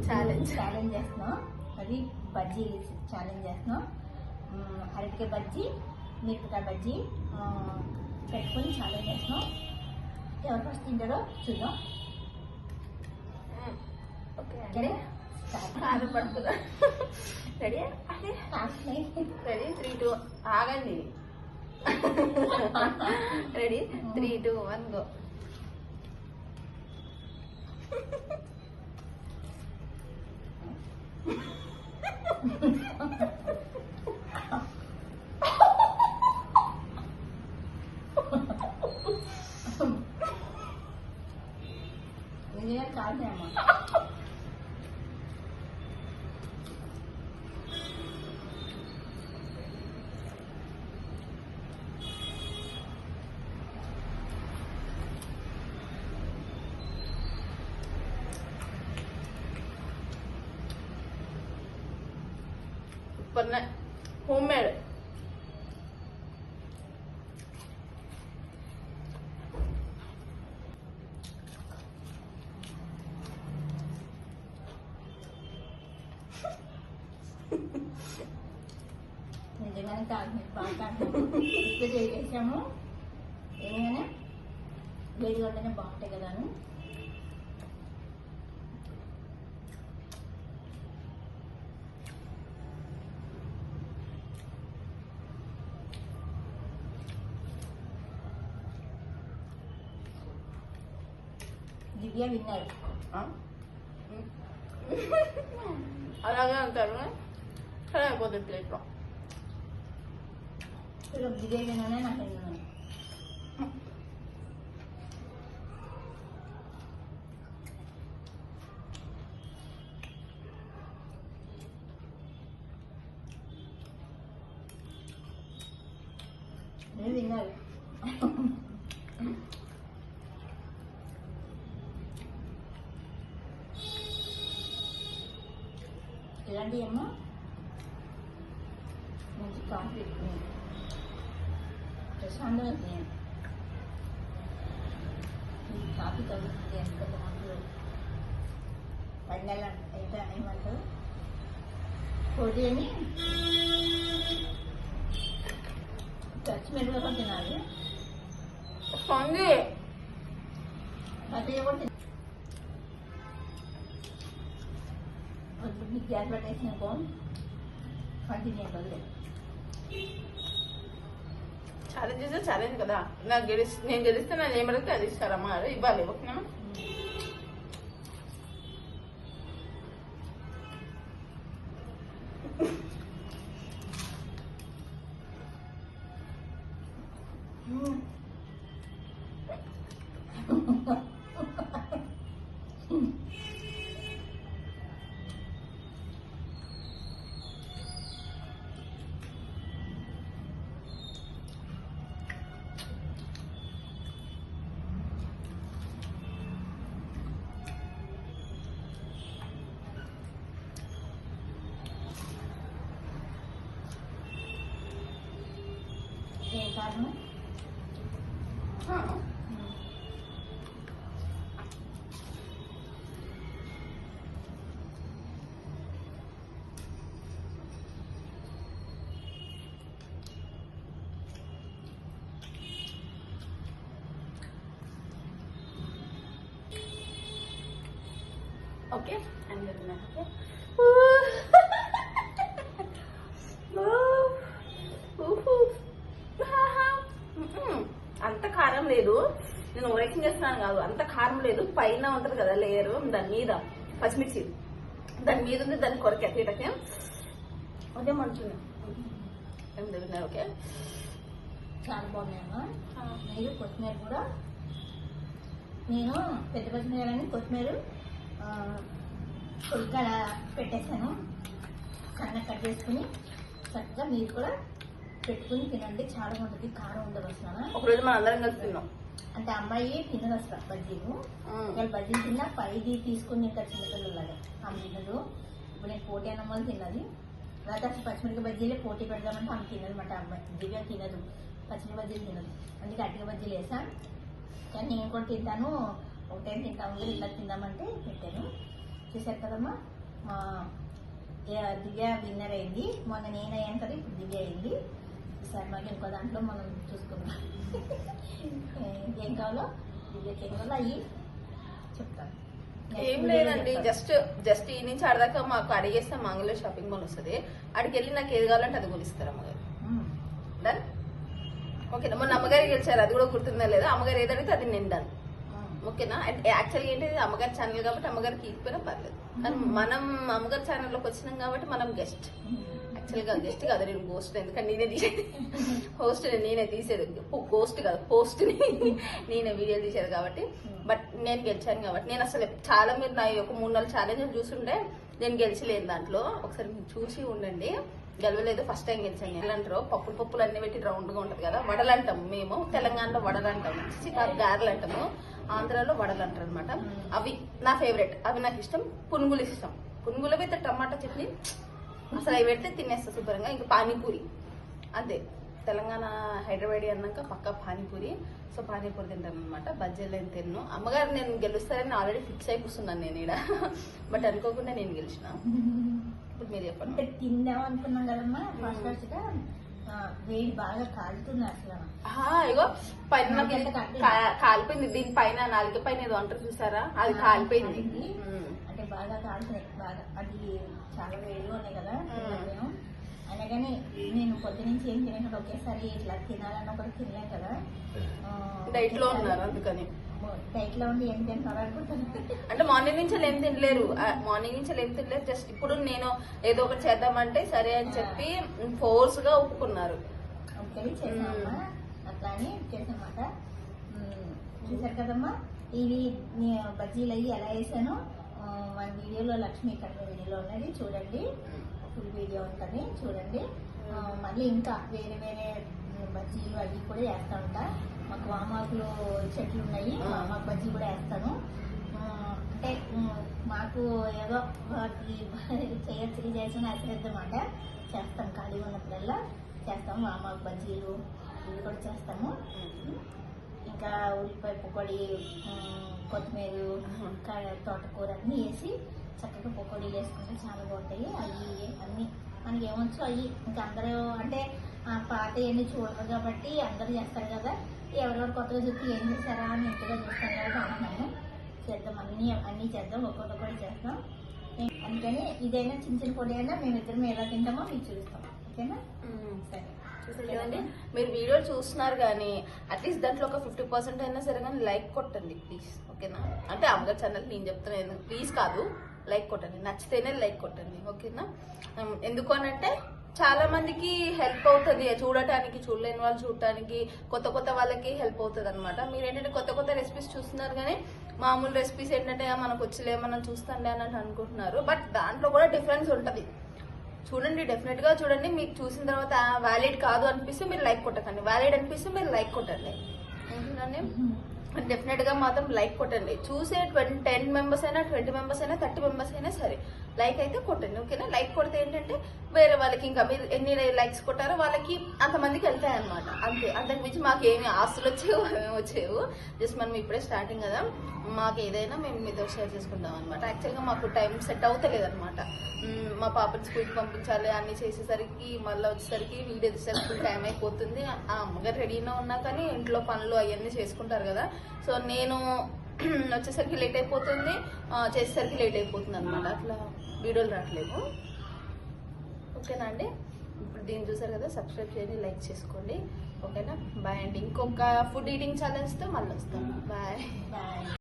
Challenge చేస్తున్నాం. అది bajji challenge చేస్తున్నాం. అరటికాయ బజ్జీ, మిరపకాయ బజ్జీ పెట్టుకొని ఛాలెంజ్ చేస్తున్నాం. ఎవరు ఫస్ట్ తింటారో చూద్దాం. ఓకే, కారం పడుతుందా? రెడీ? రెడీ 3, 2 ఆగండి. Ready 3, 2, 1 go. కాదమ్మా, హోమ్ మేడ్. నిజంగానే కాదు, బాగా ఇప్పుడు చేసాము. ఏమైనా వేడి వల్లనే బాగుంటాయి కదా. దివ్య విన్నారు. అలాగే అంటారు, సరే అయిపోతుంది ప్లేట్లో. దివ్య విన్నానే నాకు విన్నాను. విన్నారు. ఇలాంటి ఏమో మంచి కాఫీ పెట్టుకుని ప్రశాంతంగా తినేది. కాఫీ తగ్గుతుంది ఎంత బాగుంటుంది. పండగ అయితే ఏమంటారు పోటీ అని పచ్చిమిరపకాయ కూడా తినాలి. అది కూడా గ్యాస్ పెట్టేసినాకో కంటిన్యూ అవుతుంది. ఛాలెంజ్ చేస్తే ఛాలెంజ్ కదా. నేను గెలిస్తే నేను ఏమడిగితే అది ఇస్తారమ్మా, ఇవ్వాలి. ఓకేనా? కారణం ఓకే అండ్ ఓకే. అంత కారం లేదు, నేను ఓవరాక్షన్ చేస్తున్నాను కాదు. అంత కారం లేదు. పైన ఉంటది కదా లేయరు, దాని మీద పచ్చిమిర్చి దాని మీద ఉంది, దాని కొరకే తీటకే అదే మంచుంది. ఓకే, చాలా బాగున్నాయమ్మా. మీరు కొత్తిమీర కూడా, నేను పెద్ద కొత్తిమీరని కొత్తిమీర ఇక్కడ పెట్టేసాను. సన్నగా కట్ చేసుకుని చక్కగా మీరు కూడా పెట్టుకుని తినండి. చాలా బాగుంటుంది, కారం ఉండదు అసలు. ఒకరోజు మనం అందరం కలిసి తిన్నాం. అంటే అమ్మాయి తినదు అసలు బజ్జీలు. వాళ్ళు బజ్జీలు తిన్నా పైది తీసుకుని ఇంకా చిన్నపిల్లలాగా ఆమె తినదు. ఇప్పుడు నేను పోటీ అన్నమాలు తిన్నది. తర్వాత అసలు పచ్చిమిరపకాయ బజ్జీలే పోటీ పెడదామంటే ఆమె తినదు అనమాట. అమ్మాయి దివ్య తినదు, పచ్చిమిరపకాయ బజ్జీలు తినదు. అందుకే అట్టిగా బజ్జీలు వేసాను. కానీ నేను కూడా తింటాను, ఒక టైం తింటాము, ఇట్లా తిందామంటే పెట్టాను. చూసారు కదమ్మా మా దివ్య విన్నర్ అయింది. మొన్న నేను అయ్యాను కదా, ఇప్పుడు దివ్య అయింది. ఈసారి మాకు ఇంకో దాంట్లో మనం చూసుకుందాం. ఏం కావాలో దివ్యకి ఏం కావాలో అయ్యి చెప్తాను. ఏం లేదండి, జస్ట్ ఈ నుంచి ఆడదాకా మాకు అడిగేస్తే మంగళూరు షాపింగ్ మాల్ వస్తుంది. అడిగి వెళ్ళి నాకు ఏది కావాలంటే అది కొనిస్తారు అమ్మగారు. డన్. ఓకేనా? మొన్న అమ్మగారికి గెలిచారు, అది కూడా గుర్తుందా లేదా? అమ్మగారు ఏది అడిగితే అది నేను డన్. ఓకేనా? యాక్చువల్గా ఏంటి, అమ్మగారి ఛానల్ కాబట్టి అమ్మగారికి ఇచ్చిపోయినా పర్లేదు. కానీ మనం అమ్మగారి ఛానల్లోకి వచ్చినాం కాబట్టి మనం గెస్ట్. యాక్చువల్గా గెస్ట్ కాదు, నేను గోస్ట్. ఎందుకంటే నేనే తీసేది, హోస్ట్ నేనే తీసేది. గోస్ట్ కాదు, పోస్ట్ నేనే వీడియోలు తీసేది కాబట్టి. బట్ నేను గెలిచాను కాబట్టి నేను అసలు చాలా, మీరు నా ఒక 3-4 ఛాలెంజ్లు చూసుంటే నేను గెలిచలేను. దాంట్లో ఒకసారి మీరు చూసి ఉండండి. గెలవలేదు, ఫస్ట్ టైం గెలిచాను. ఎలా అంటారు, పప్పులు అన్ని పెట్టి రౌండ్గా ఉంటుంది కదా, వడలు అంటాము మేము. తెలంగాణలో వడలు అంటాము, గారెలు అంటాము. ఆంధ్రాలో వడలు అంటారు అనమాట. అవి నా ఫేవరెట్, అవి నాకు ఇష్టం. పునుగులు ఇష్టం. పునుగులు విత్ టమాటా చట్నీ అసలు అవి పెడితే తినేస్తా శుభ్రంగా. ఇంకా పానీపూరి అంతే. తెలంగాణ హైదరాబాద్ అన్నాక పక్కా పానీపూరి. సో పానీపూరి తింటాను అనమాట. బజ్జీలు ఏం తిన్ను. అమ్మగారు నేను గెలుస్తారని ఆల్రెడీ ఫిక్స్ అయి కూర్చున్నాను నేను ఇక్కడ. బట్ అనుకోకుండా నేను గెలిచిన. ఇప్పుడు మీరు చెప్పండి. తిందాం అనుకున్నాం కదమ్మా, ఫస్ట్ గా వేడి బాగా కాలుతుంది అసలు. ఇగో పైన కాలిపోయింది. దీనిపైన నాలుగు పైన ఏదో అంటారు చూసారా, అది కాలిపోయింది. అంటే బాగా కాలుతున్నాయి బాగా. అది చాలా వేడిగా ఉన్నాయి కదా. అయినా కానీ నేను పొద్దు నుంచి ఏం తినకుండా ఒకేసారి ఇట్లా తినాలని ఒకటి తినలేం కదా. డైట్ లో ఉన్నారు, అందుకని డైట్ లో ఉండి ఏం తింటారు అనుకుంటారు. అంటే మార్నింగ్ నుంచి ఏం తినలేరు, జస్ట్ ఇప్పుడు నేను ఏదో ఒకటి చేద్దామంటే సరే అని చెప్పి ఫోర్స్ గా ఒప్పుకున్నారు. ఓకే చేసామమ్మా, అట్లా అని చేసామాట. చూసారు కదమ్మా, ఇవి బజ్జీలు అయ్యి ఎలా వేసాను మన వీడియోలో, లక్ష్మీ కట్ల వీడియోలో ఉన్నది చూడండి. ఫుల్ వీడియో ఉంటుంది చూడండి. మళ్ళీ ఇంకా వేరే వేరే బజ్జీలు అవి కూడా వేస్తూ ఉంటా. మాకు వామాకులు చెట్లు ఉన్నాయి, వామాకు బజ్జీ కూడా వేస్తాను. అంటే మాకు ఏదో చేయొచ్చు చేసిన అసలన్నమాట. చేస్తాం, ఖాళీ ఉన్నప్పుడల్లా చేస్తాము. వామాకు బజ్జీలు ఇవి కూడా చేస్తాము. ఇంకా ఉల్లిపాయ పకోడీ, కొత్తిమీర, తోటకూర అన్నీ వేసి చక్కగా పకోడీలు వేసుకుంటే చాలా బాగుంటాయి. అవి అన్నీ మనకి ఏమొచ్చు అవి. ఇంకా అందరూ అంటే పాత అన్నీ చూడరు కాబట్టి అందరూ చేస్తారు కదా. ఎవరెవరు కొత్తగా చూస్తే ఏం చేస్తారా అని ఇంతగా చూస్తాను కదా అంటున్నాను. చేద్దాం, అన్నీ చేద్దాం, ఒక్కొక్కటి చేస్తాం. అందుకని ఇదైనా చిన్న చిన్న పొడి అయినా మేమిద్దరం ఎలా తింటామో మీకు చూపిస్తాం. ఓకేనా? సరే. చూడండి, మీరు వీడియో చూస్తున్నారు కానీ అట్లీస్ట్ దాంట్లో ఒక 50% అయినా సరే కానీ లైక్ కొట్టండి ప్లీజ్. ఓకేనా? అంటే అమ్మగారి ఛానల్ నేను చెప్తున్నాను, ప్లీజ్ కాదు, లైక్ కొట్టండి. నచ్చితేనే లైక్ కొట్టండి. ఓకేనా? ఎందుకు అనంటే చాలా మందికి హెల్ప్ అవుతుంది చూడటానికి, చూడలేని వాళ్ళు చూడటానికి, కొత్త వాళ్ళకి హెల్ప్ అవుతుంది అనమాట. మీరు ఏంటంటే కొత్త రెసిపీస్ చూస్తున్నారు కానీ మామూలు రెసిపీస్ ఏంటంటే మనకు వచ్చలే, మనం చూస్తాంలే అని అనుకుంటున్నారు. బట్ దాంట్లో కూడా డిఫరెన్స్ ఉంటుంది. చూడండి, డెఫినెట్ గా చూడండి. మీకు చూసిన తర్వాత వ్యాలిడ్ కాదు అనిపిస్తే మీరు లైక్ కొట్టకండి, వ్యాలిడ్ అనిపిస్తే మీరు లైక్ కొట్టండి. డెఫినెట్ గా మాత్రం లైక్ కొట్టండి. చూసే 10 మెంబర్స్ అయినా, 20 మెంబర్స్ అయినా, 30 మెంబర్స్ అయినా సరే లైక్ అయితే కొట్టండి. ఓకేనా? లైక్ కొడితే ఏంటంటే వేరే వాళ్ళకి, ఇంకా మీరు ఎన్ని లైక్స్ కొట్టారో వాళ్ళకి అంతమందికి వెళ్తాయి అనమాట. అంతే. అంతకు మించి మాకు ఏమి ఆస్తులు వచ్చేవు. జస్ట్ మనం ఇప్పుడే స్టార్టింగ్ కదా, మాకు ఏదైనా మేము మీతో షేర్ చేసుకుంటాం అనమాట. యాక్చువల్గా మాకు టైం సెట్ అవుతలేదు అనమాట. మా పాపని స్కూల్కి పంపించాలి, అన్ని చేసేసరికి మళ్ళీ వచ్చేసరికి వీడియో తీసేసరికి టైం అయిపోతుంది. ఆ అమ్మగారు రెడీగా ఉన్నా కానీ ఇంట్లో పనులు అవన్నీ చేసుకుంటారు కదా. సో నేను వచ్చేసరికి లేట్ అయిపోతుంది, చేసేసరికి లేట్ అయిపోతుంది అనమాట. అట్లా వీడియోలు రావట్లేవు. ఓకేనా అండి? ఇప్పుడు దీన్ని చూసారు కదా, సబ్స్క్రైబ్ చేయండి, లైక్ చేసుకోండి. ఓకేనా? బాయ్ అండి. ఇంకొక ఫుడ్ ఈటింగ్ ఛాలెంజ్తో మళ్ళీ వస్తాం. బాయ్.